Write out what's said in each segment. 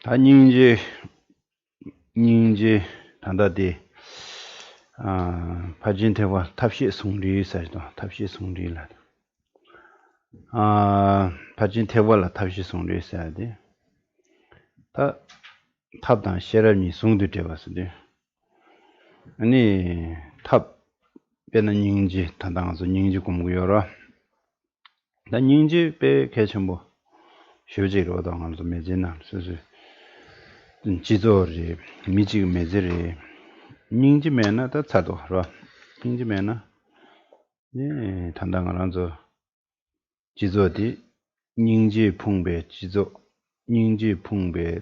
다 닝지 단다디 파진테와 탑시 송리 사이도 탑시 송리라 파진테와라 탑시 송리 사이데 다 탑단 셰르미 송도 되었으데 아니 탑 배는 닝지 단당서 닝지 공부여라 나 닝지 배 개천뭐 쇼지로 당하면서 매진나 그래서 지조리 미지 매지리 닝지면은 더 차도 그러 닝지면은 예 단당을 한서 지조디 닝지 풍배 지조 닝지 풍배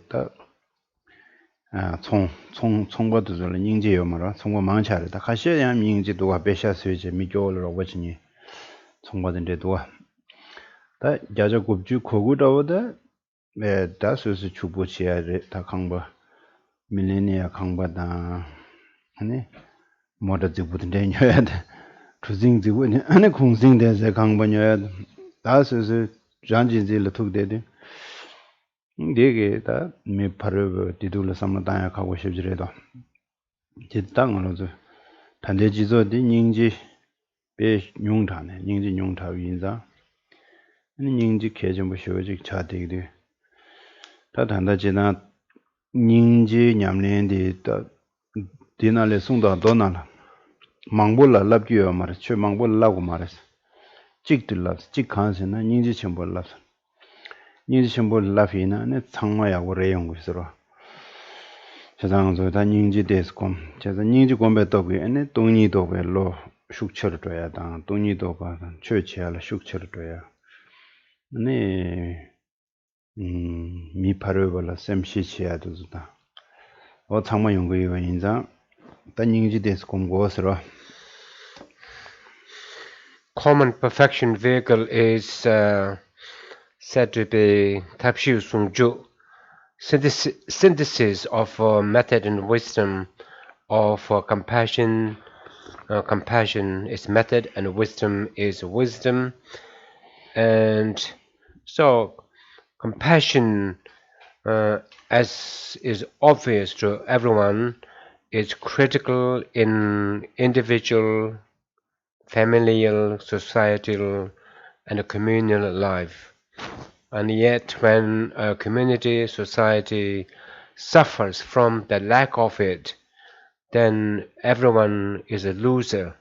총과도 닝지요 말아 총과 망차를 다 가셔야 닝지도가 배샤스지 미교를 오버지니 총과든데도 다 야자 곱주 고구다오다 에 다스스 주보치야를 다 강바 밀레니아 강바다 아니 모더지부든데 녀야 돼 주징지부니 아니 공징대서 강바녀야 다스스 잔진지를 툭대데 되게 다 메파르 디둘 삼다야 가고 싶지래도 지땅으로서 단대지조디 닝지 배 용타네 닝지 용타 위인자 아니 닝지 개점부 쇼직 차대기데 다 단다지나 닝지 냠렌디 다 디나레 송다 도나라 망볼라 랍기요 말아 최 망볼 라고 말했어 찍들라 찍칸세나 닝지 첨볼라 닝지 첨볼 라피나 네 창마야고 레용 것으로 세상에서 닝지 데스콤 제가 닝지 곰베도고 에네 동니도벨로 슈크처를 줘야 당 동니도 봐 최치할 슈크처를 줘야 네 미파르벌라 셈시치야도 좋다 창마 연구위원 인자 닝지 데스콤 고스로 Common perfection vehicle is said to be Tapshu Sungju, synthesis of method and wisdom of compassion. Compassion is method and wisdom is wisdom. And so compassion, as is obvious to everyone, is critical in individual, familial, societal, and communal life. And yet, when a community, society suffers from the lack of it, then everyone is a loser.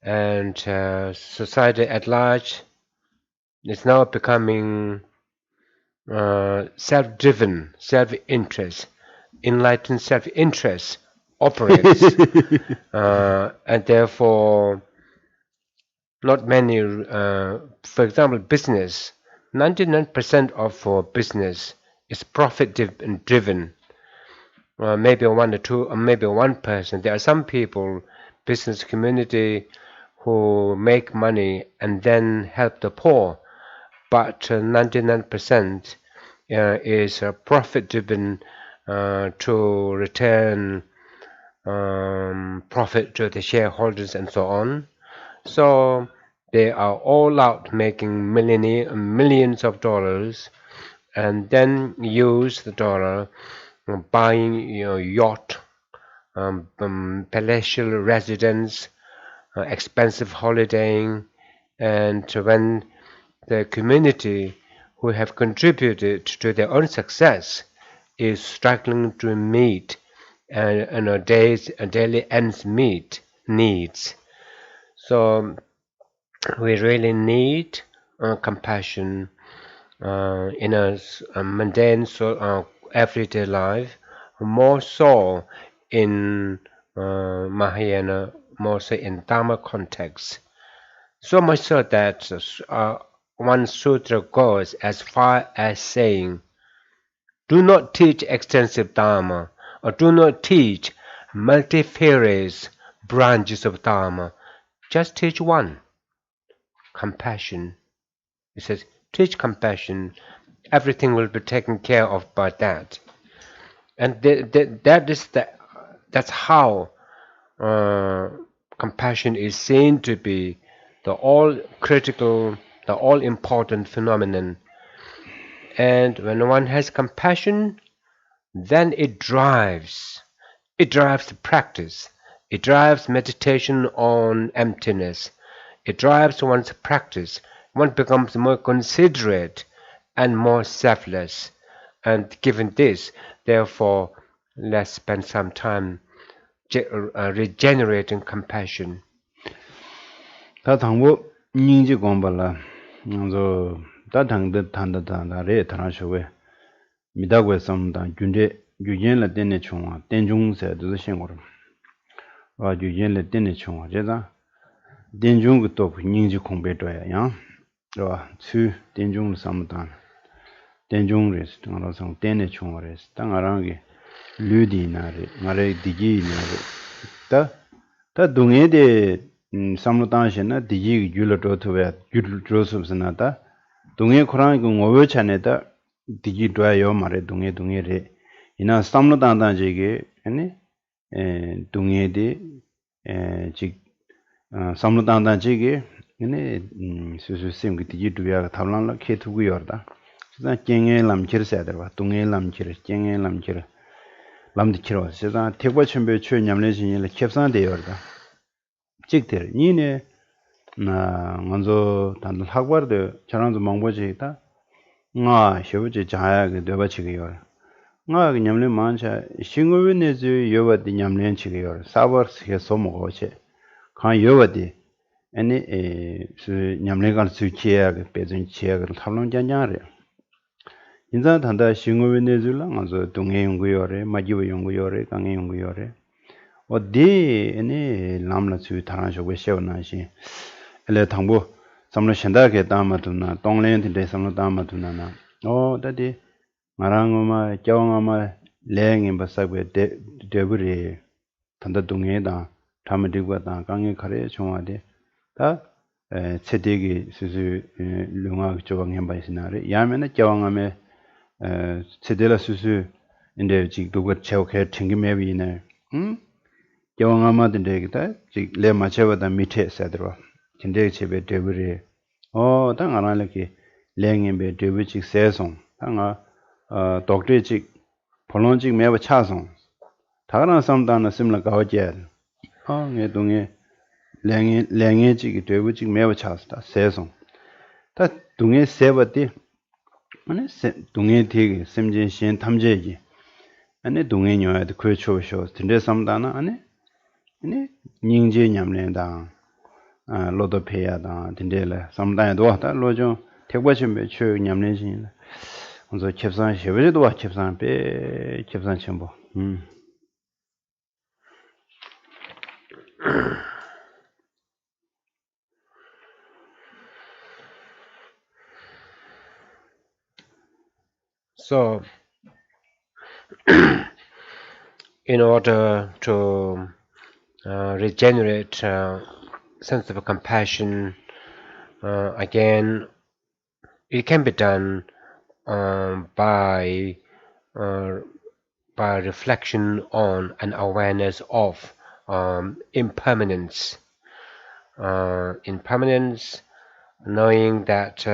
And society at large is now becoming self-driven, self-interest, enlightened self-interest operates, and therefore not many, for example, business, 99% of business is profit-driven. Maybe one or two, or maybe 1%. There are some people, business community, who make money and then help the poor, but 99% is profit-driven to return profit to the shareholders and so on. So they are all out making millions of dollars, and then use the dollar buying yacht, palatial residence, expensive holidaying, and when the community who have contributed to their own success is struggling to meet a daily ends meet needs. So we really need compassion in a mundane, everyday life, more so in Mahayana, more so in Dharma context. So much so that one sutra goes as far as saying, Do not teach extensive Dharma, or do not teach multifarious branches of Dharma. Just teach one, compassion. It says, teach compassion, everything will be taken care of by that. And that's how compassion is seen to be the all-critical, the all-important phenomenon. And when one has compassion, then it drives the practice. It drives meditation on emptiness. It drives one's practice. One becomes more considerate and more selfless. And given this, therefore, let's spend some time regenerating compassion. 다 당고 닝지 공발라 저 다당데 탄다다 레 타나쇼웨 미다고 섬다 균제 유진라 때네 총아 땡중세도 신고로 와 유진라 때네 총아 제가 땡중도 닝지 공배도야 수 땡중 섬다 땡중레스 당라성 때네 총아레스 당아랑게 류디나레 마레 디기나레 다 동해데 samlutanshena diji gyulato thwe gyulrosubsnata dunghe khurang ngowe chaneta diji dwa yo mare dunghe re ina samlutanda jege ane dunghe de ji samlutanda jege ane susu sim gi diji dwa thamlan la khetu gu yorda sa kenge lam chir sa derwa dunghe lam chir kenge lam chir lam dikiro sa thekwa chembe chö nyamle jin le khepsan de yorda 직들 니네 나 먼저 단들 학벌도 저랑도 망보지다 나 쇼지 자야게 되버치기요 나 냠레 만차 싱고빈네즈 요바디 냠렌 치기요 사버스게 소모고체 간 요바디 아니 수 냠레갈 수치야게 배전 치야게 탐론잔자래 인자 단다 싱고빈네즈라 먼저 동해 연구요래 마지부 연구요래 강해 연구요래 어디 아니 남라츠 타라쇼고 셰오나시 엘레 당보 삼로 신다게 담아두나 동렌데 삼로 담아두나나 다디 마랑오마 껴옹아마 랭인 바사고 데브리 단다 동해다 담아디고다 강에 카레 총아데 다 체데기 수수 룽아 조강 햄바이스나레 야메나 껴옹아메 체데라 수수 인데 지도고 체오케 튕기메비네 경험하던데기다 지 레마체바다 미테 사드로 진데 체베 데브리 당아라르기 랭임베 데브치 세송 당아 독트지 폴론직 매버 차송 다가나 삼다나 심라 가오제 네 동에 랭이지 데브치 매버 차스다 세송 다 동에 세버디 아니 동에 되게 심진신 탐제지 아니 동에 녀야도 그초쇼 진데 삼다나 아니 닝제 냠렌다 로도 페야다 딘데라 삼다에도 왔다 로죠 택과심에 추 냠렌신 먼저 캡산 쉐베도 와 캡산 빼 캡산 첨보 So in order to regenerate sense of compassion, again, it can be done by reflection on and awareness of impermanence. Impermanence, knowing that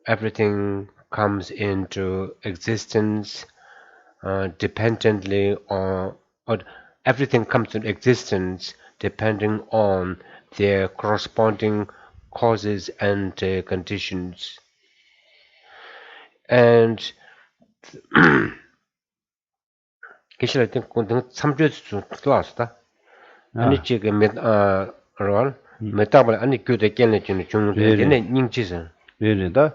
everything comes into existence dependently on, or everything comes into existence depending on their corresponding causes and conditions. And I think some class 아니 지금 롤 메타볼 아니 교대 깨는 중에 닝치선 레레다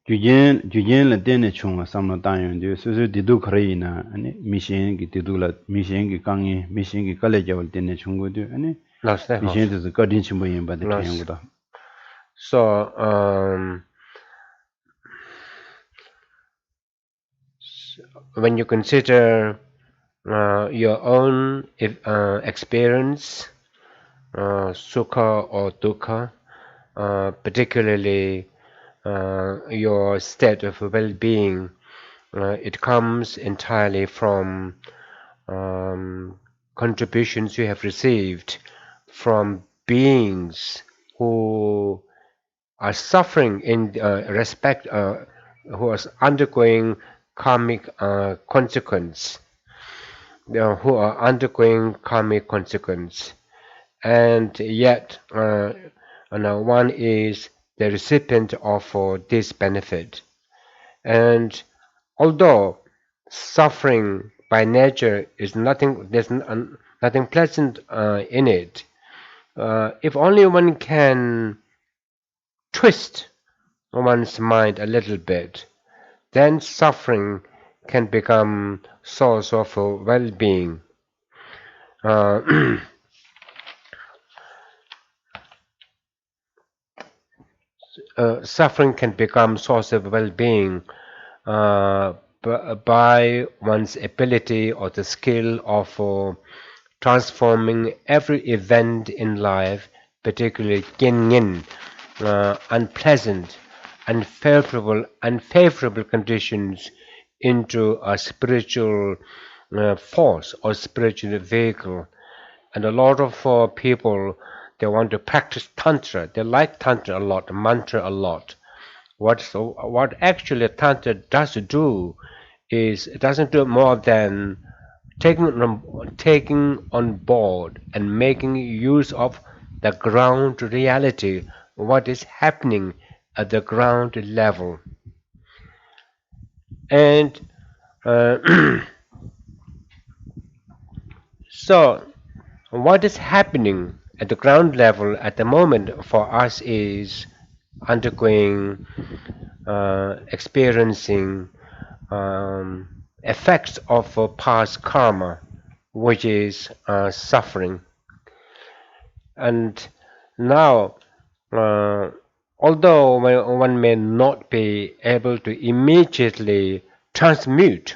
주젠라 데네 총아 삼로 다연데 수수 디두 크레이나 아니 미신기 디두라 미신기 강이 미신기 칼레자올 데네 총고도 아니 미신도 거딘 침보인 바데 태양고다 so when you consider your own experience, sukha or dukkha, particularly your state of well-being, it comes entirely from contributions you have received from beings who are suffering in respect, who are undergoing karmic consequence, who are undergoing karmic consequence, and yet one is the recipient of this benefit. And although suffering by nature is nothing, there's nothing pleasant in it. If only one can twist one's mind a little bit, then suffering can become source of well-being. Suffering can become source of well-being by one's ability or the skill of transforming every event in life, particularly unpleasant, unfavorable conditions, into a spiritual force or spiritual vehicle. And a lot of people, they want to practice tantra. They like tantra a lot, mantra a lot. What actually tantra does do is it doesn't do more than taking on board and making use of the ground reality, what is happening at the ground level. And so what is happening at the ground level at the moment for us is undergoing, experiencing effects of past karma, which is suffering. And now, uh, although one may not be able to immediately transmute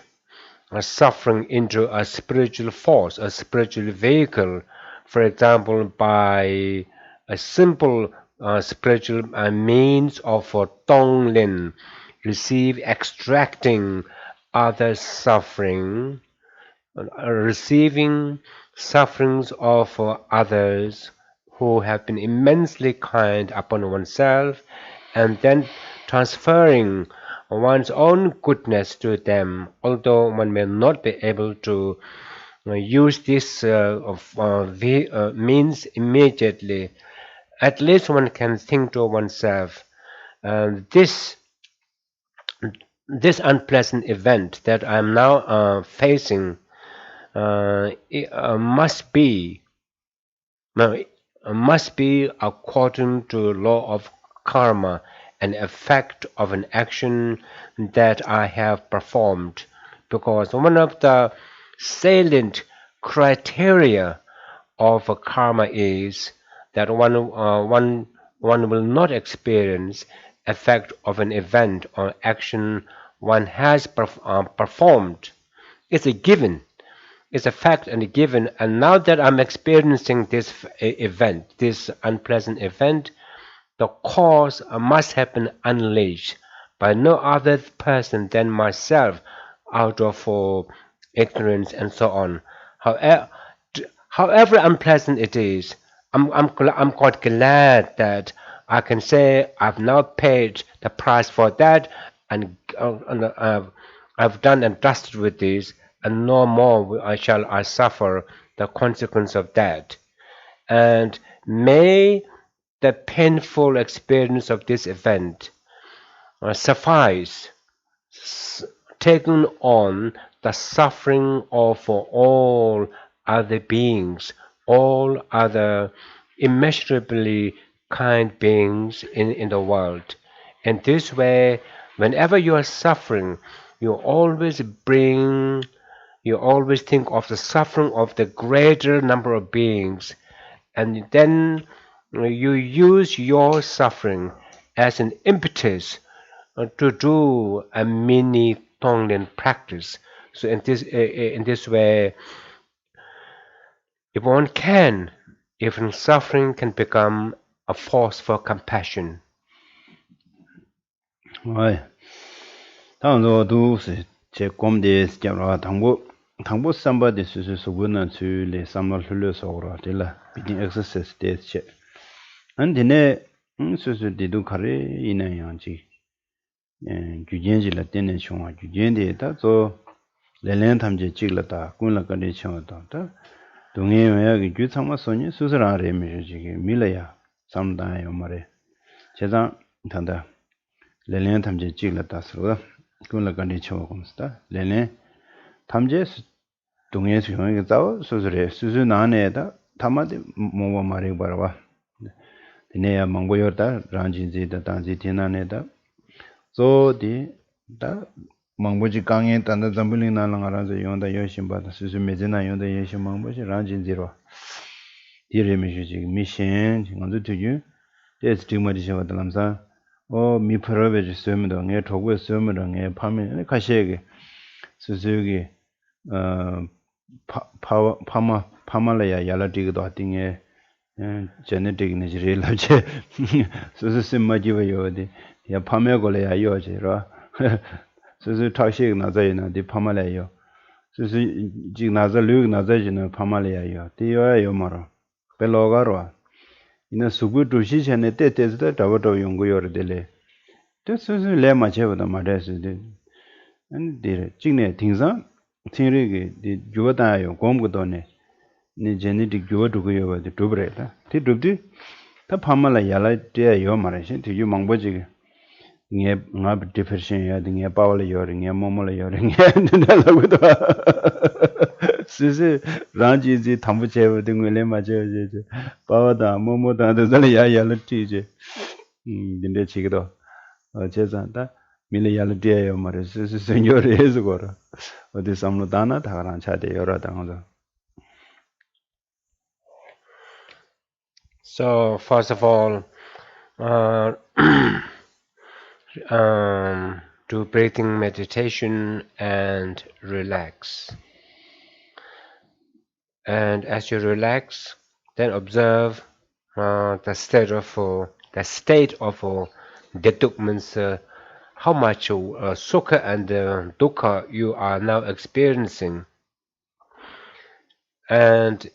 suffering into a spiritual force, a spiritual vehicle, for example, by a simple spiritual means of Tonglen, extracting others' suffering, receiving sufferings of others who have been immensely kind upon oneself, and then transferring one's own goodness to them, although one may not be able to use this means immediately. At least one can think to oneself, this unpleasant event that I'm now facing must be according to law of karma, an effect of an action that I have performed. Because one of the salient criteria of karma is that one will not experience effect of an event or action one has performed. It's a given. It's a fact and a given. And now that I'm experiencing this event, this unpleasant event, the cause must have been unleashed by no other person than myself out of ignorance and so on. However unpleasant it is, I'm quite glad that I can say I've now paid the price for that, and I've done and dusted with this, and no more shall I suffer the consequence of that. And may the painful experience of this event suffice, taking on the suffering of all other beings, all other immeasurably kind beings in the world. In this way, whenever you are suffering, you always think of the suffering of the greater number of beings, and then you use your suffering as an impetus to do a mini Tonglen practice, So in this way, if one can, even suffering can become a force for compassion. Right. 당도 두스 제 곰데 스자라 당보 somebody 수수 수분은 수리 삼을 흘려서 오라 될라 비딩 exercise 때 안디네 수수디도 가래 이나 양지 규jen지라 때는 총아 규jen데다 저 렌렌 탐제 찍었다 군라 건데 총다 동해 외야기 규창마 소니 수스라래 미지기 밀어야 삼다요 말에 제장 단다 렌렌 탐제 찍었다 서로 군라 건데 총고스다 렌렌 탐제 동해 수용이 자오 수스레 수수 나네다 타마데 뭐뭐 말해 봐라 네야 망고요다 란진지다 단지 티나네다 소디 다 망보지 강에 단다 잠불링 나랑아라서 용다 여신바다 수수 메제나 용다 여신 망보지 란진지로 디레미시 미신 지금도 되게 데스티마디 셔다람사 미프로베지 스면도 네 토고 스면도 네 파면 가시에게 수수기 파마라야 야라디도 하팅에 genetic natural laje so simmaji yode ya phame ko le ya yo che ro so thakshi na za na di phama le yo so ji na za lu na za ji na phama le ya yo ti yo ma ro pe lo ga ro ina sugu tu shi che ne te te da da do yong go yo de le te so le ma che ba da ma de so de an de jing ne ting sa tin ri ge di jo da yo gom go do ne ni genetic jo du go yo ba de do bre da ti du di ta phamala yala te yo mara shin ti yu mangbo ji nge nga depression ya de nge pawle yo nge momo le yo nge na la go da sisi ranji ji thambu che de nge le ma je je pawa da momo da de le ya yala ti je dinde chi go che sa da mi le yala te yo mara sisi senyor es go ra ode samlo dana tha ran cha de yo ra da ngo. So first of all, do breathing meditation and relax. And as you relax, then observe the state of detuk means how much sukha and dukkha you are now experiencing, and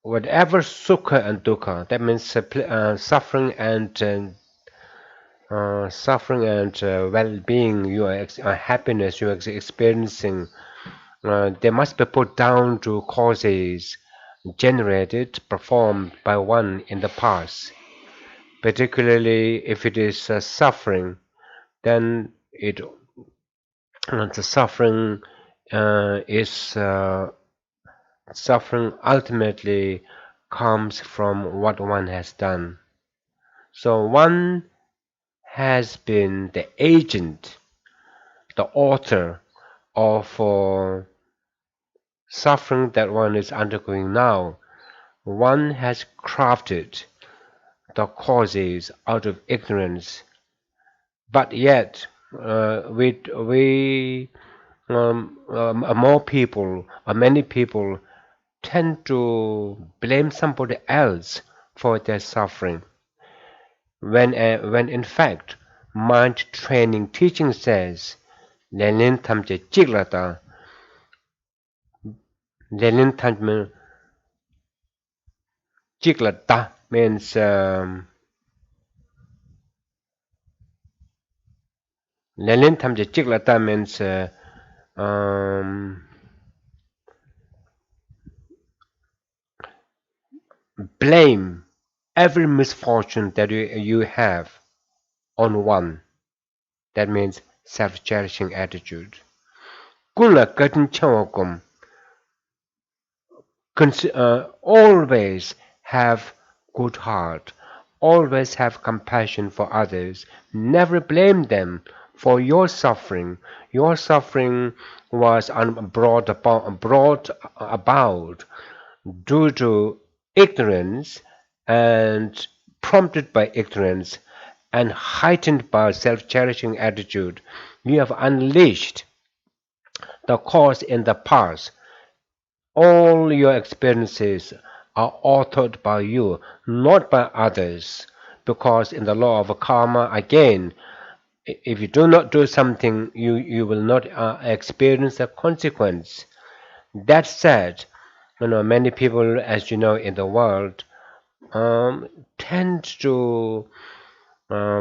whatever sukha and dukkha, that means suffering and well-being, happiness you are experiencing, they must be put down to causes generated, performed by one in the past. Particularly if it is suffering, then the suffering ultimately comes from what one has done. So one has been the agent, the author of suffering that one is undergoing now. One has crafted the causes out of ignorance, but yet many people tend to blame somebody else for their suffering, when in fact mind training teaching says lenin thamje chiglata. Lenin thamje chiglata means lenin thamje chiglata means blame every misfortune that you have on one. That means self-cherishing attitude. Kula katin chawakum. Always have good heart. Always have compassion for others. Never blame them for your suffering. Your suffering was brought about due to ignorance and prompted by ignorance, and heightened by self-cherishing attitude, you have unleashed the cause in the past. All your experiences are authored by you, not by others. Because in the law of karma, again, if you do not do something, you will not experience a consequence. That said, many people, as you know, in the world, tend to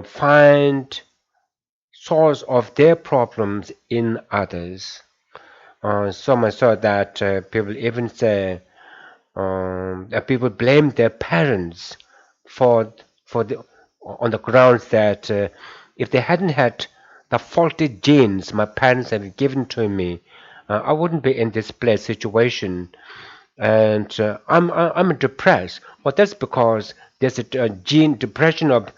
find source of their problems in others. So much so that people even say that people blame their parents for on the grounds that if they hadn't had the faulty genes my parents had given to me, I wouldn't be in this place situation, and I'm depressed. Well, that's because there's a gene depression of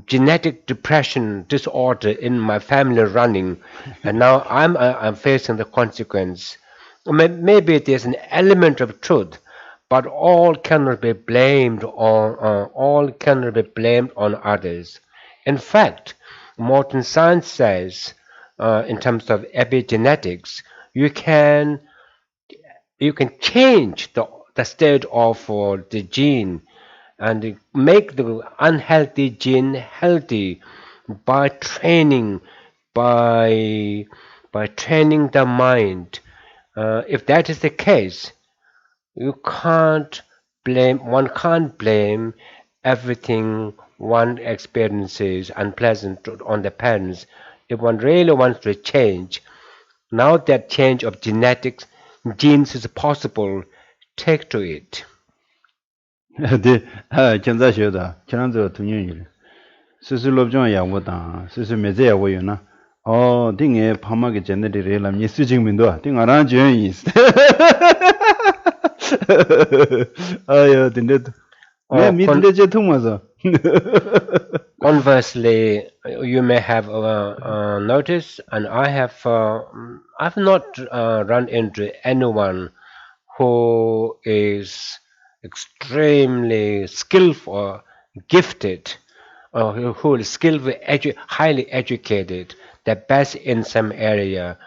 genetic depression disorder in my family running, and now I'm facing the consequence. Maybe there's an element of truth, but all cannot be blamed on others. In fact, modern science says, in terms of epigenetics, you can you can change the state of the gene and make the unhealthy gene healthy by training, by training the mind. If that is the case, you can't one can't blame everything one experiences unpleasant on the parents. If one really wants to change, now that change of genetics genes is possible, take to it. 네, 견자 쉬다. 지난주 동료일. 스스로좀 야고다. 스스 메제 야고요나. 딩에 파마게 제네리를 예수직민도 딩아란 주연이. 아유, 근데 내 믿는데 제 통해서. Conversely, you may have noticed, and I've not run into anyone who is extremely skillful, gifted, or who is skillful, highly educated, the best in some area.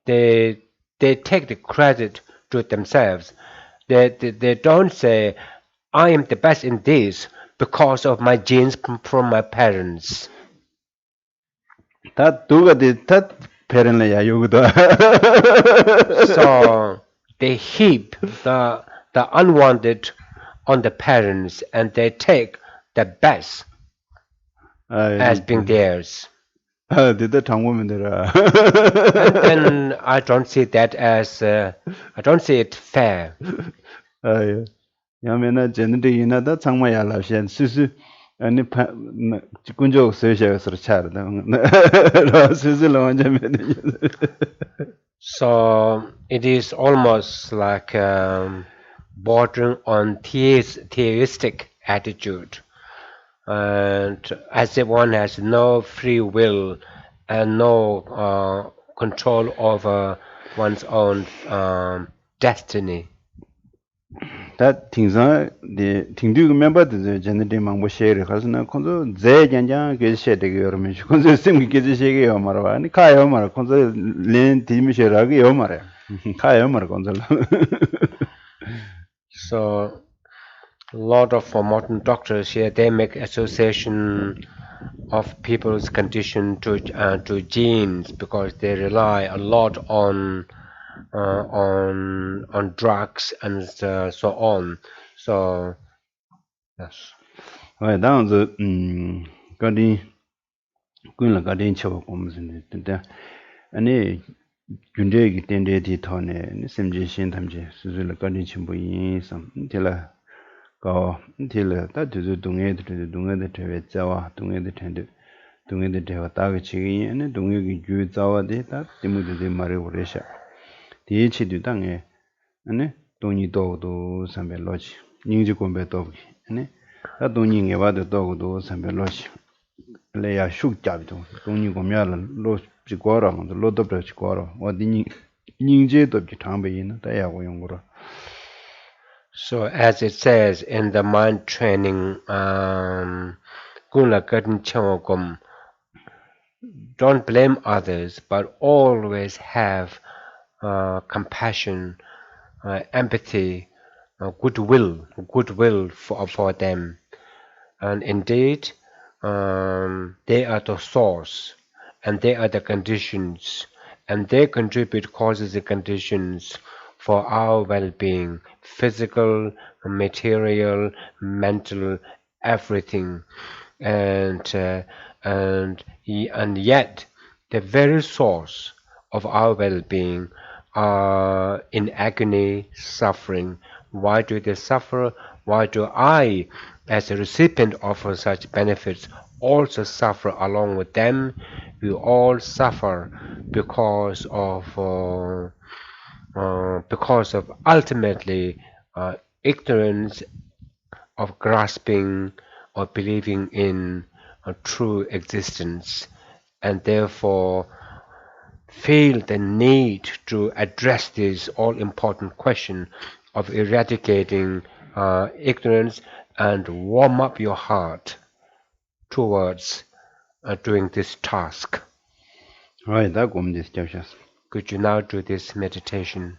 They take the credit to themselves. They don't say, I am the best in this because of my genes from my parents. 다 두가디 다 페렌레야 요거다. So they heap the unwanted on the parents and they take the best as being theirs. 되다 장모면들아. And then I don't see that as I don't see it fair. 아유. 야면은 제네리나 다 장마야라시안 스스 아니 군조 서셔서 차르다. 스스로 완전히. So it is almost like bordering on theistic attitude, and as if one has no free will and no control over one's own destiny. 다 팅상 팅두 멤버들 제네리만 뭐 쉐르 가서나 콘도 제잔장 게시되게 여러분 콘도 쌤이 게시되게 요 말아 아니 가요 말아 콘도 렌 디미셔라게 요 말아 가요 말아 콘도. So a lot of modern doctors here they make association of people's condition to genes because they rely a lot on drugs and so on. So yes. 왜 당저 거기 군라 가든 쳐 보면은 근데 아니 군대기 텐데디 토네 심지신 담지 수술 가든 침보인 섬 딜라 거 딜라 다들 동해들 대회 자와 동해들 텐데 동해들 대화 다가 지기 아니 동해기 주 자와데 다 디무데 말에 오래샤 디치도 당에 아니 돈이 도도 선배 로지 닝지 공배 도기 아니 다 돈이 와도 도고도 선배 로지 레야 슈잡도 돈이 고면은 로 지고라 로도 지고라 어디 닝제도 비탐베이나 다야고 용거라. So as it says in the mind training don't blame others, but always have compassion, empathy, goodwill for them. And indeed, they are the source, and they are the conditions, and they contribute causes and conditions for our well-being, physical, material, mental, everything. And and yet the very source of our well-being are in agony, suffering. Why do they suffer? Why do I, as a recipient of such benefits, also suffer along with them? We all suffer because of ultimately ignorance of grasping or believing in a true existence, and therefore feel the need to address this all important question of eradicating ignorance and warm up your heart towards doing this task. Right, that come this just. Could you now do this meditation?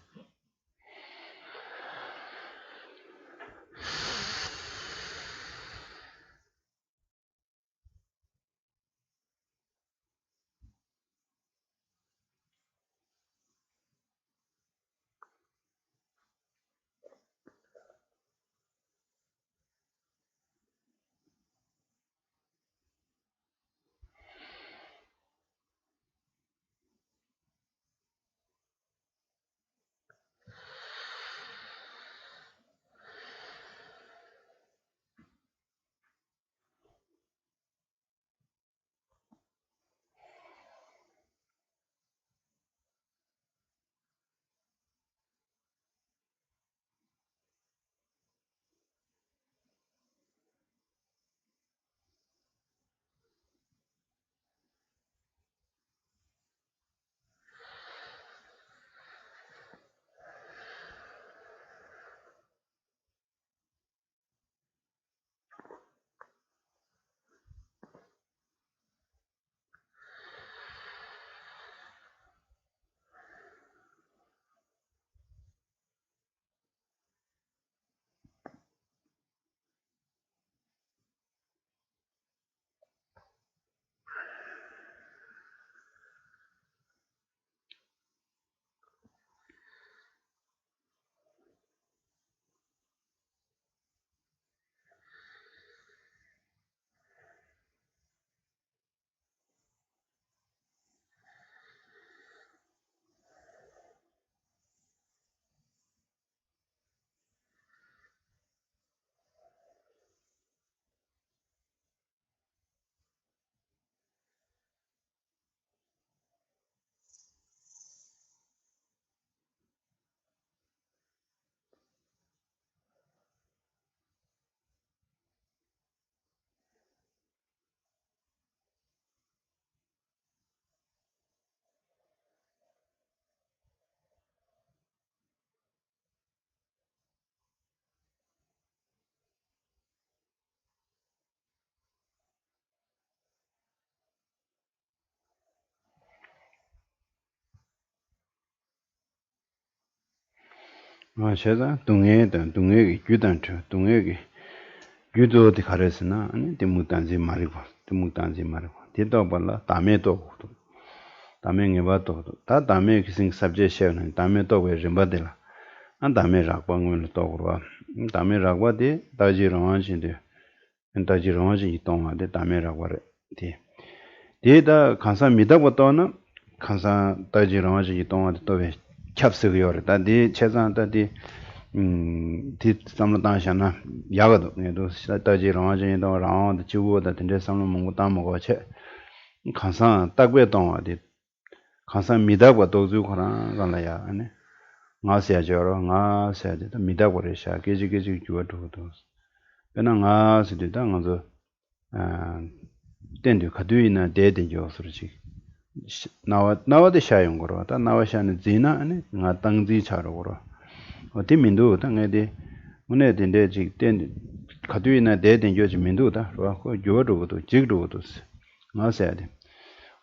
Sheza, Dunge, Judantra, Dunge, Judo the Karesana, and the Mutanzi Marigo, the Mutanzi Marigo, the Dobala, Tameto, Taming Evato, that Dame kissing subjection and Tameto were Jimbadilla, and Dame Rakwan will talk. Dame Ragwa de, Taji Ranch in the and Taji Ranch Toma, the Dame Ragwa. The Kansa Midabotona, Kansa Taji Ranch Toma, the Tove, Chapsig, that the Chezan, that the Samlatashana, Yagado, Taji Ranch, around the Chu, that in the Samlamutamagoche, Kansa, Tagbeton, the Kansa Midabwa, those who Galaya, and Nasia Joro, Nasia, the Midawarisha, Gigi, you to those. Then I asked the Dango, then you could do in a dead in your surgery. Now the Shayong Gorota, now I shan Zina and not Tang Zi Charogoro. What Timindu, Tangedi, Munet in the then 가두이나 대된 요지 민도다 그 요도도 직도도 나서야 돼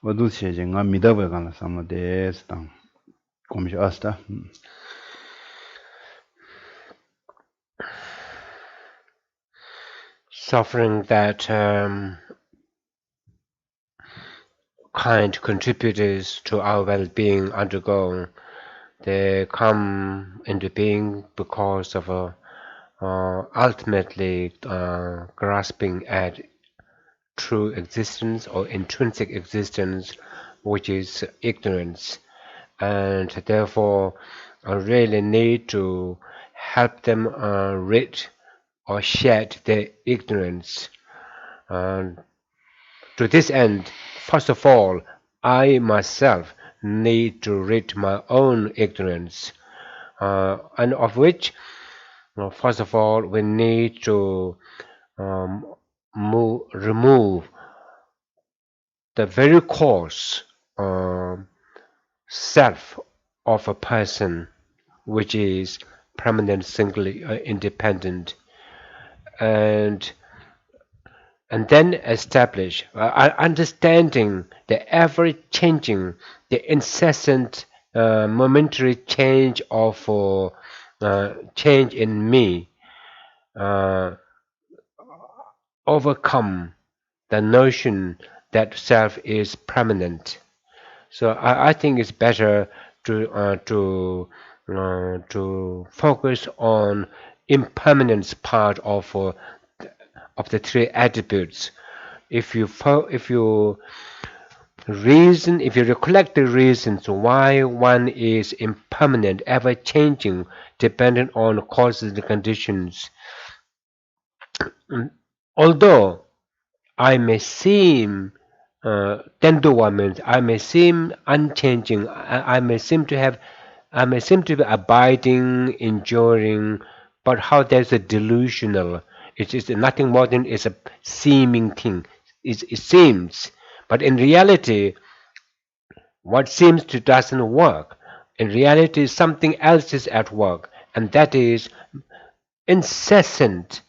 어두시 이제 가 믿어봐 가는 삼모데스 땅 komşu asta. Suffering that kind contributors to our well-being undergo, they come into being because of ultimately grasping at true existence or intrinsic existence, which is ignorance. And therefore I really need to help them rid or shed their ignorance. To this end, first of all, I myself need to rid my own ignorance, and of which, first of all, we need to remove the very cause self of a person, which is permanent, singly independent, and then establish understanding the ever-changing, the incessant, momentary change of change in me, overcome the notion that self is permanent. So I think it's better to focus on impermanence part of the three attributes. If you recollect the reasons why one is impermanent, ever changing, dependent on causes and conditions, although I may seem Tenduwa means I may seem unchanging, I may seem to be abiding, enduring, but how there's a delusional. It is nothing more than it's a seeming thing. It seems, but in reality, what seems to doesn't work. In reality, something else is at work, and that is incessant,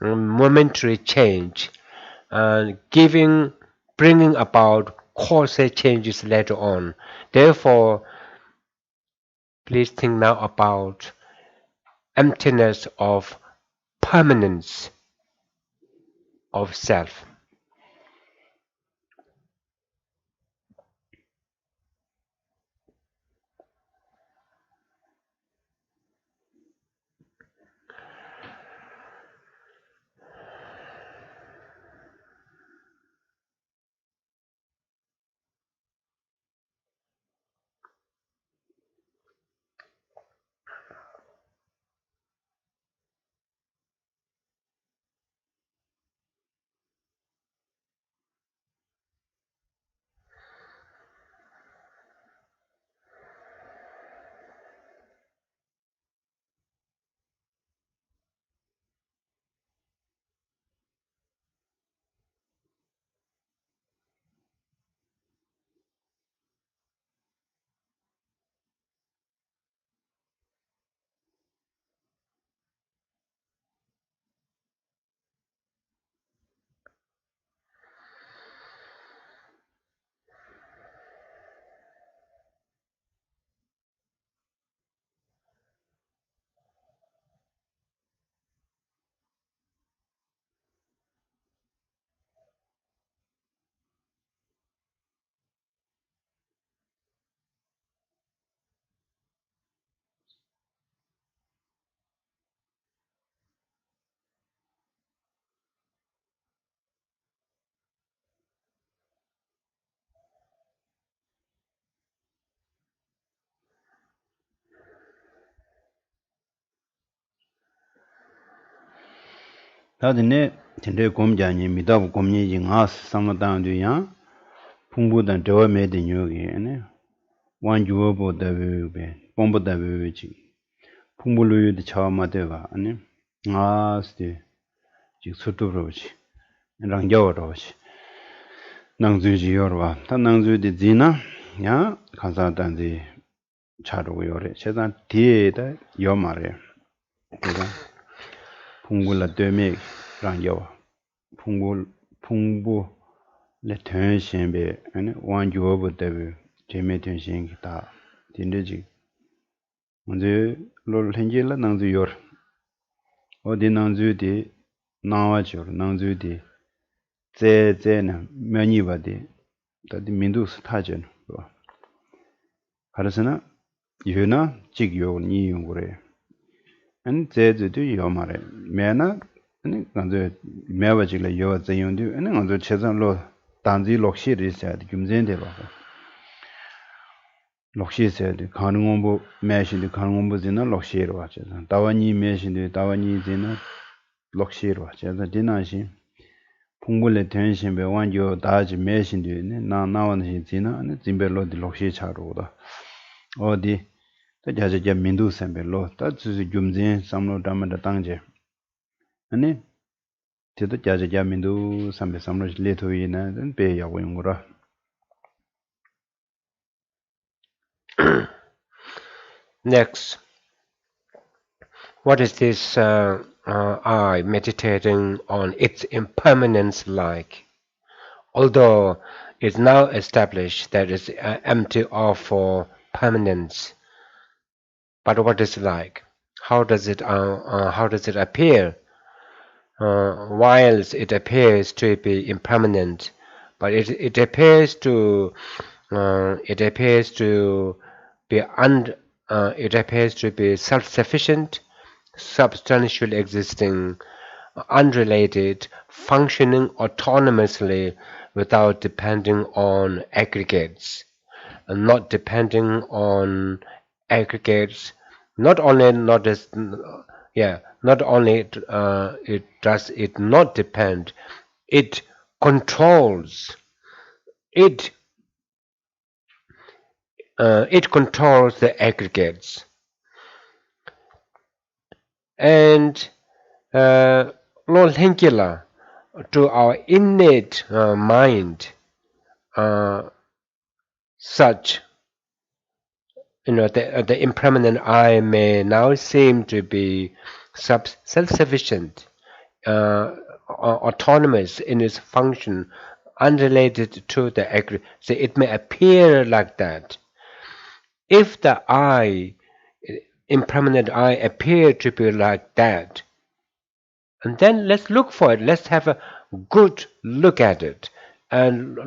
momentary change, bringing about causal changes later on. Therefore, please think now about emptiness of permanence of self. 다드네 텐데 곰자니 미다부 곰니지 가스 삼마단도야 풍부단 저메데 뇨기네 완주어보다베베 봄보다베베지 풍불루유디 차마데가 아니 아스데 지 수도로지 랑겨로지 낭주지 요르와 다 낭주디 지나 야 가자단지 차로 요래 제가 뒤에다 요마래 그가 풍불라 되메 rangyawa phungbu le tön shenbe ane wan juobu tabi jeme tön shen ki ta tinde ji nze lo lenje la nangzu yor odi nangzu di nawa chor nangzu di ze na myanyi ba di ta di mindu su ta chen karasana yu na jik yo ni yung gore ane ze zu du yo ma re me na ane nganzu me ba jik la yo ze yung du ane nganzu che zang lo danzi lokshi ri sa di gyumzen de ba lokshi sa di khan ngombo me shin di khan ngombo zina lokshi ro wa che zang dawa ni me shin di dawa ni zina lokshi ro wa che zang di na shin phungbu le tön shin be wan jo da ji me shin di na wan shin zina ane zimbe lo di lokshi cha ro da o di ta ja ja mindu san be lo ta zu gyumzen samlo dama da tang je ane te ta ja ja mindu san be samlo le to yi na den be ya wo yung ra Next, what is this I meditating on its impermanence like? Although it's now established that it's empty of for permanence, but what is it like? How does it appear? Whilst it appears to be impermanent, but it appears to be it appears to be self-sufficient, substantially existing, unrelated, functioning autonomously without depending on aggregates, and not depending on aggregates. Not only it does it not depend, it controls. It controls the aggregates, and Lord to our innate mind, such the impermanent I may now seem to be self-sufficient, autonomous in its function, unrelated to the aggregate. So it may appear like that. If the I, impermanent I, appear to be like that, and then let's look for it. Let's have a good look at it, and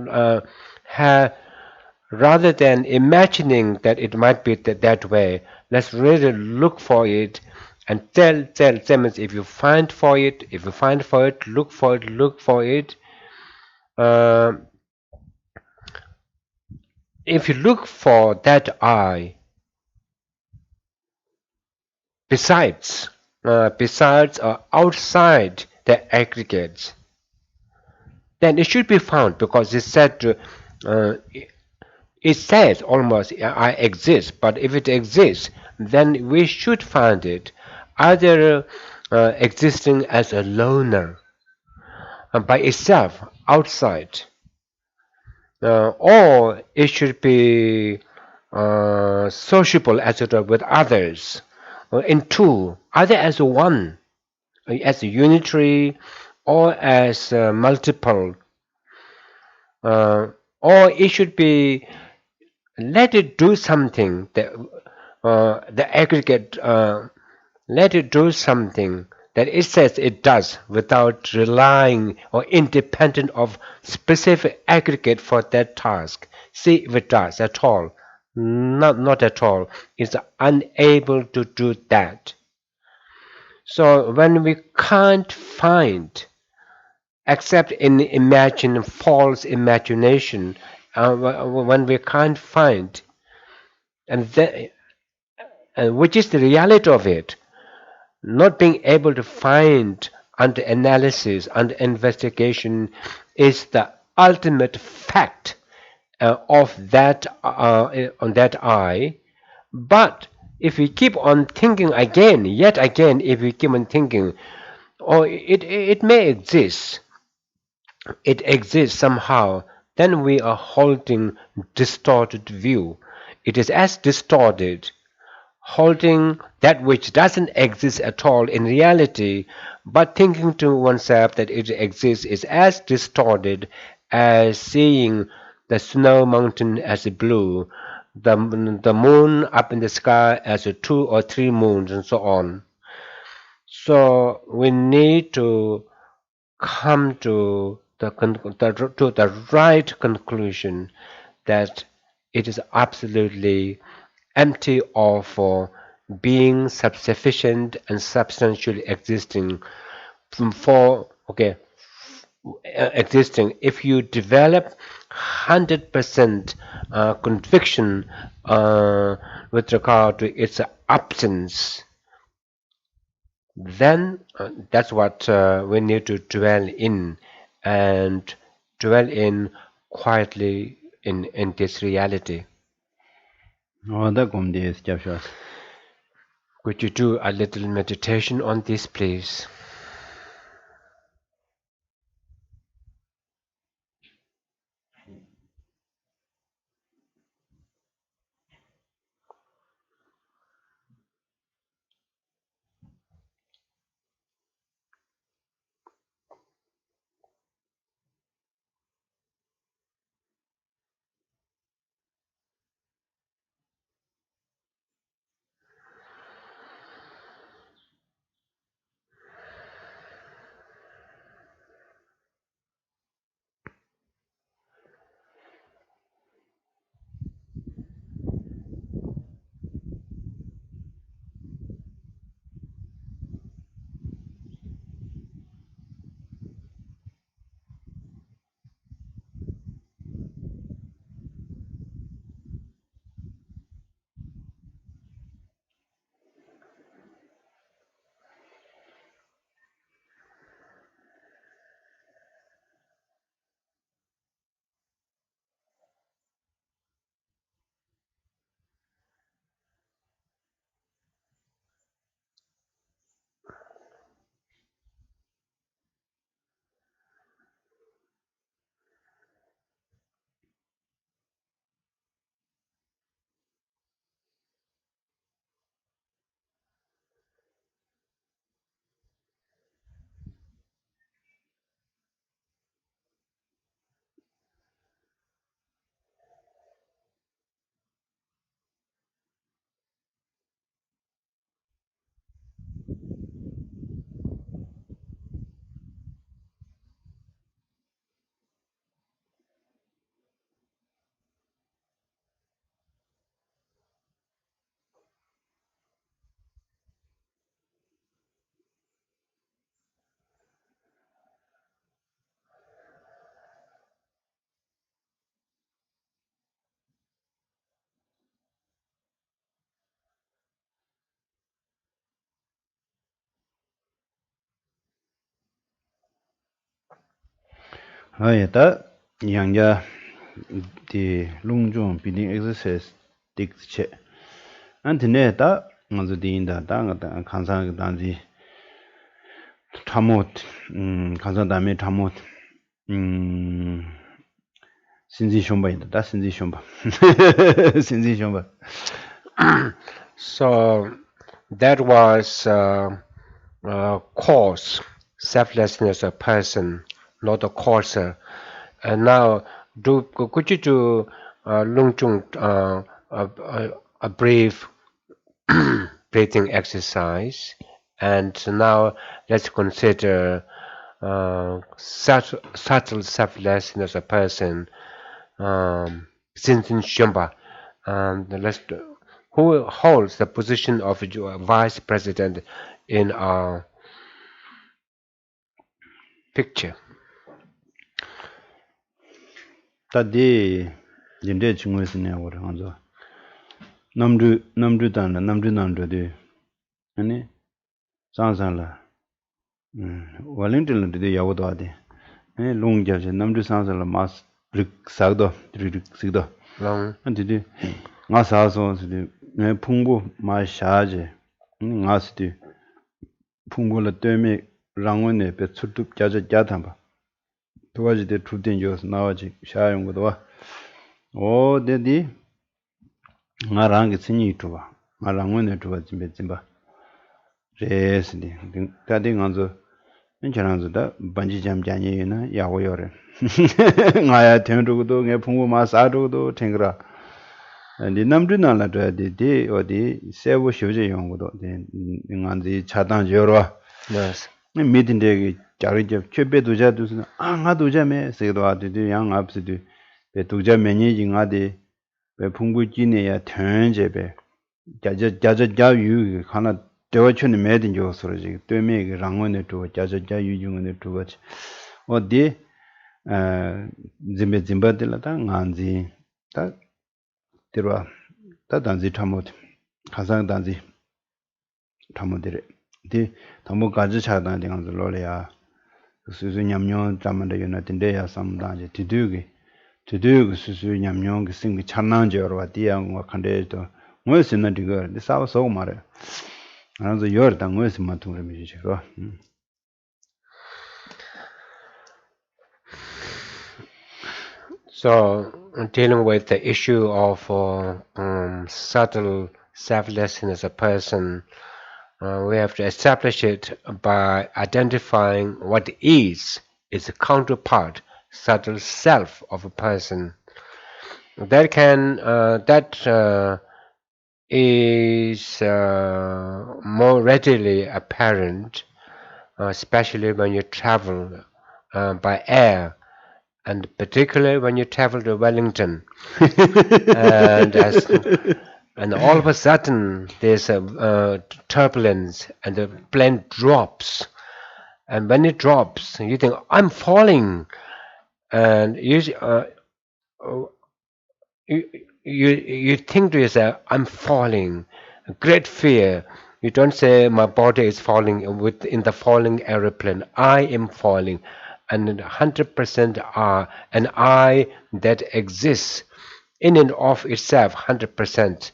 rather than imagining that it might be that way, let's really look for it and tell them if you find for it, look for it. If you look for that I, besides or outside the aggregates, then it should be found, because it said it says almost I exist, but if it exists, then we should find it either existing as a loner by itself outside, or it should be sociable as it were with others, in two, either as one, as unitary, or as multiple, or it should be let it do something, the aggregate, let it do something that it says it does without relying or independent of specific aggregate for that task. See if it does at all. Not at all. It's unable to do that. So when we can't find, except in false imagination, when we can't find, and which is the reality of it, not being able to find under analysis, under investigation, is the ultimate fact of that on that I. But if we keep on thinking again, yet again, if we keep on thinking, oh, it may exist, it exists somehow, then we are holding distorted view. It is as distorted, holding that which doesn't exist at all in reality, But thinking to oneself that it exists is as distorted as seeing the snow mountain as a blue, the moon up in the sky as a 2 or 3 moons, and so on. So we need to come to the right conclusion that it is absolutely empty of being self-sufficient and substantially existing for existing. If you develop 100% conviction with regard to its absence, then that's what we need to dwell in, and dwell in quietly in this reality. Could you do a little meditation on this, please? Yangja the lungjong building exercise dik che antine da ngazu din da nga khansa danji thamot khansa dame thamot sinji shomba da sinji shomba sinji shomba. So that was cause selflessness of person, not a causer. And now, could you do Lung Chung a brief breathing exercise? And now let's consider subtle selflessness of person, Sintin Shumba. Who holds the position of vice president in our picture? Tadi jinde chungwe sine wore nganzo namdu tanda namdu de ani sang la Wellington de yawo do de long ja je namdu sang la mas rik sagdo rik sigdo Long. anti de nga sa so de phungbu ma sha je nga si de phungbu la teme rangwen ne pe chutup ja ja thamba 도와지 대 투된 jos 나와지 샤용 것도 와 오데디 나랑 기신이 투바 나랑은 투바 짐베 짐바 레스디 다딩 안저 인천한테다 반지 잠자니나 야고요래. 나야 된도도 내 풍부 마사도도 탱그라. 니 남드나라도 디 어디 세부 쇼제 용고도 인간지 차단 저러. Yes. 미딘데 자리제 최배 도자도스 아 도자매 세도 아디디 양 앞스디 베 도자 매니지 가디 베 풍부지네야 텐제베 자자자유 하나 대화촌에 매든 조서지 때문에 그 랑원에 또 자자자유 중에 또 같이 어디 짐베짐바들다 간지 딱 들어와 다 단지 참못 가상 단지 참못들이 디 너무 가지 차단 되는 걸로야 수수 냠뇨 잠만데 요나 된대야 삼단지 디두기 수수 냠뇨 그 생기 찬난저로 와디양 와 칸데도 뭐스는 디거 싸워서 말해 그래서 요르다 뭐스 맞통을 미지고 So, dealing with the issue of subtle selflessness of a person, we have to establish it by identifying what is its counterpart, subtle self of a person. That is more readily apparent, especially when you travel by air, and particularly when you travel to Wellington, and all of a sudden there's a turbulence, and the plane drops, and when it drops, you think I'm falling, and you think to yourself, I'm falling. Great fear. You don't say my body is falling in the falling aeroplane. I am falling, and 100% are an I that exists in and of itself, 100%.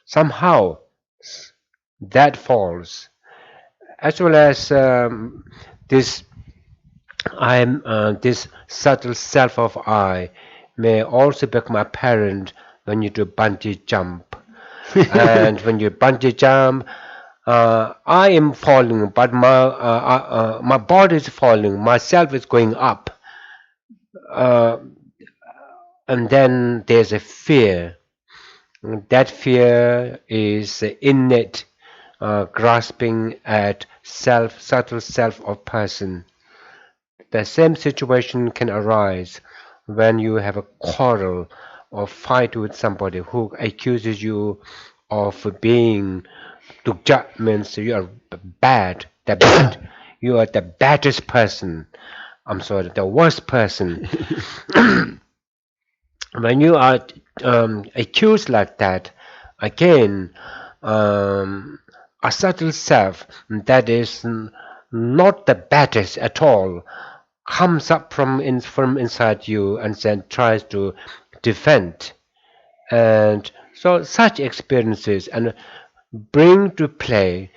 Somehow that falls, as well as this this subtle self of I may also become apparent when you do bungee jump. And when you bungee jump, I am falling, but my body is falling, myself is going up. And then there's a fear. That fear is innate, grasping at subtle self of person. The same situation can arise when you have a quarrel or fight with somebody who accuses you of being, tukja means you are bad, you are the baddest person. I'm sorry, the worst person. When you are accused like that, again, a subtle self that is not the baddest at all comes up from inside you and then tries to defend. And so such experiences and bring to play,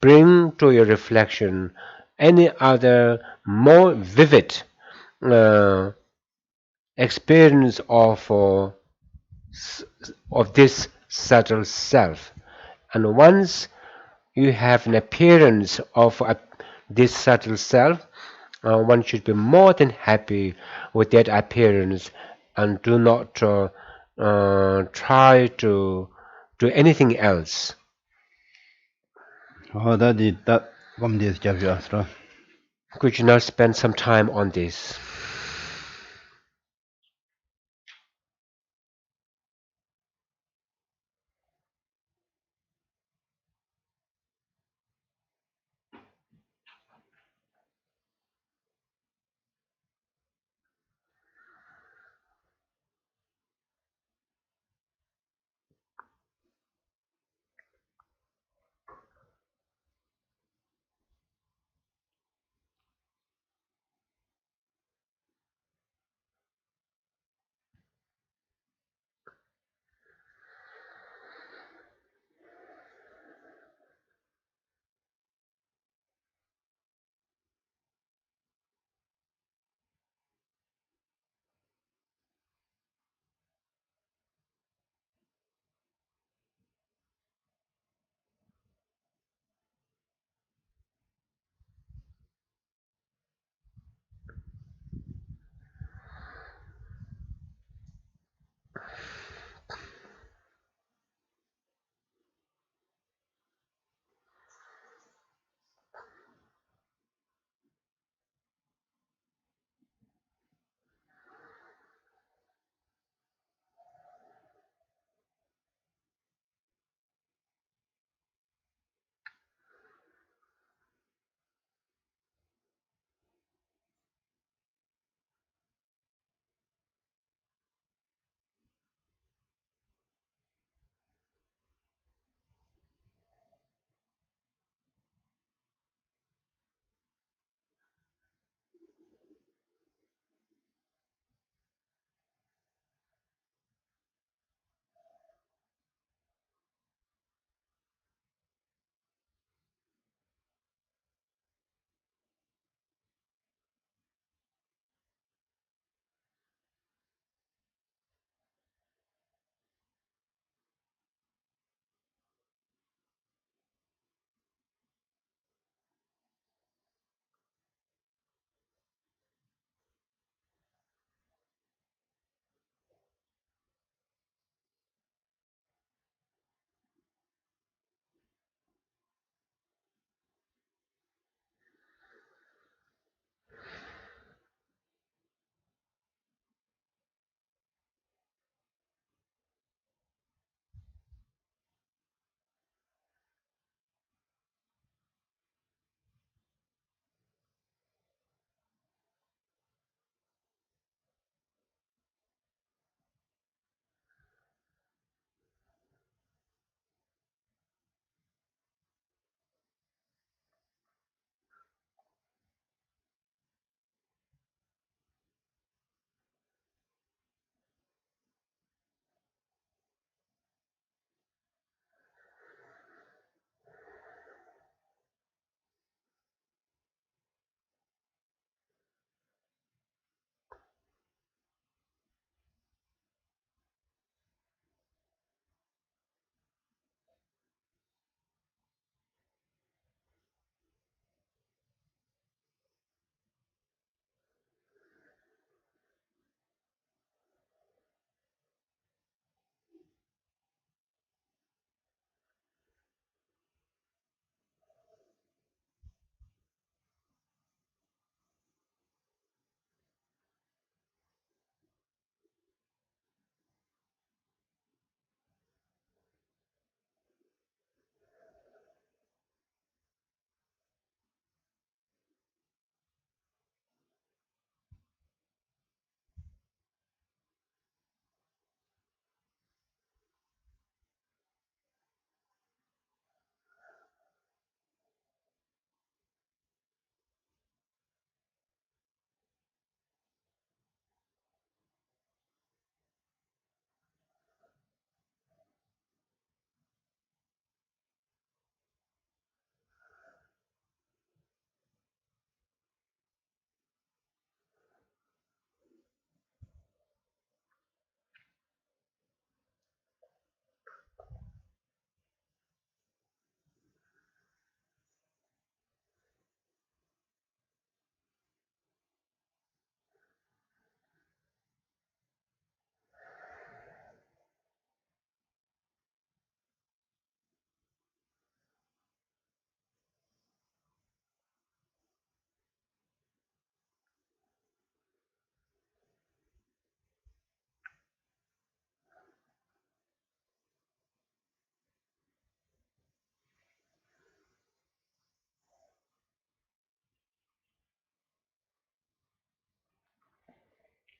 bring to your reflection any other more vivid experience of this subtle self. And once you have an appearance of this subtle self, one should be more than happy with that appearance and do not try to do anything else. Could you not spend some time on this?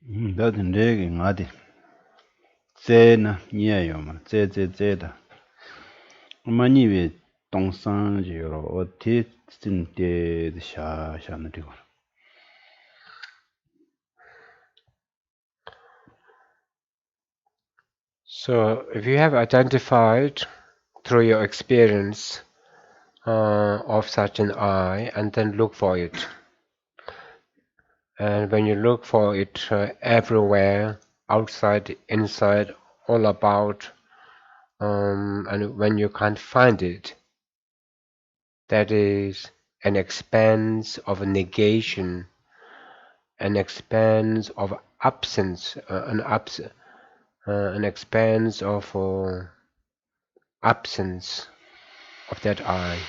다 된대게 나디 제나 니야요마 제제제다 마니베 동상지로 어디 진데 샤샤나디고 So, if you have identified through your experience of such an I, and then look for it, and when you look for it everywhere, outside, inside, all about, and when you can't find it, that is an expanse of negation, an expanse of absence, an expanse of absence of that I.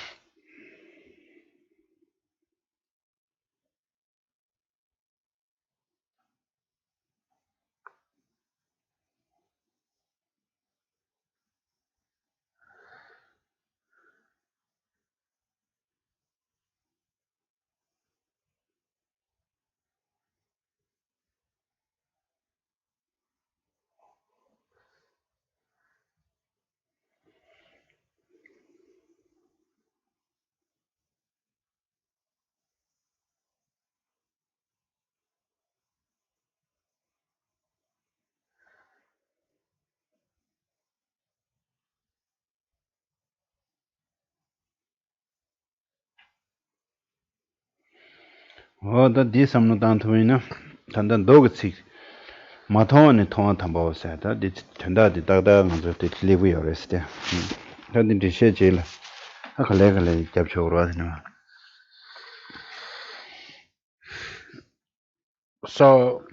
어다 디섬노 단토이나 단단 도그치 마토네 통한 탐바오사다 디 텐다디 다다 먼저 디 리브요레스데 단디 디셰제라 아칼레칼레 잡초로하시나 So,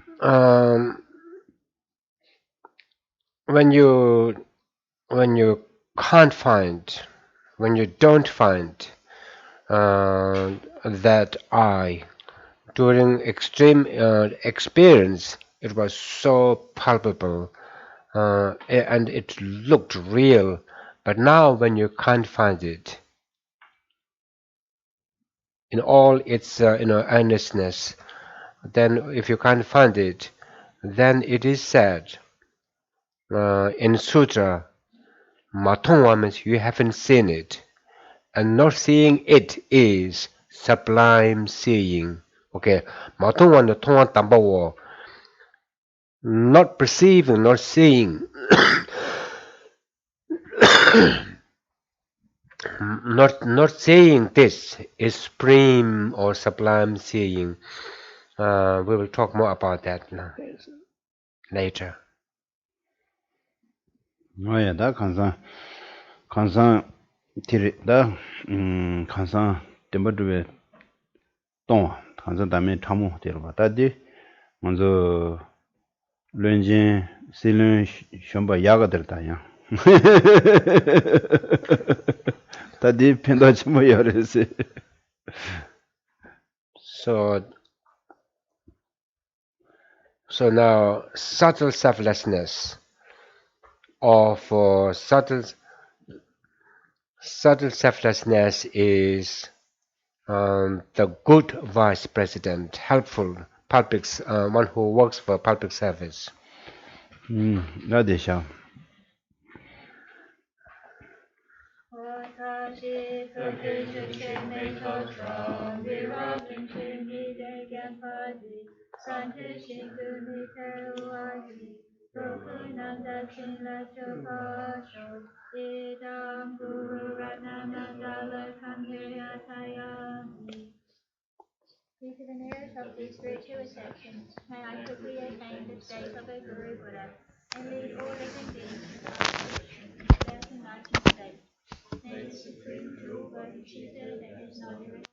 when you can't find, when you don't find that I during extreme experience, it was so palpable and it looked real. But now, when you can't find it in all its earnestness, then if you can't find it, then it is said in sutra, "Matongwa" means you haven't seen it, and not seeing it is sublime seeing. Okay, "Matongwa" no tongwa tambawo, not perceiving, not seeing, not seeing this is supreme or sublime seeing. We will talk more about that later. 뭐야 다 간상 티리 다 간상 템버드베 동 간상 다음에 참모 데려봐 다디 먼저 런진 실은 셴바 야가 될다야 다디 펜다치 뭐야레세 So now subtle selflessness of subtle selflessness is the good vice president, helpful public, one who works for public service. 나데샤 Due to the nearest of these spiritual receptions, may I quickly attain the state of a Guru Buddha and lead all living beings without restriction into that enlightened state. May the supreme true word achieve that is not irresistible.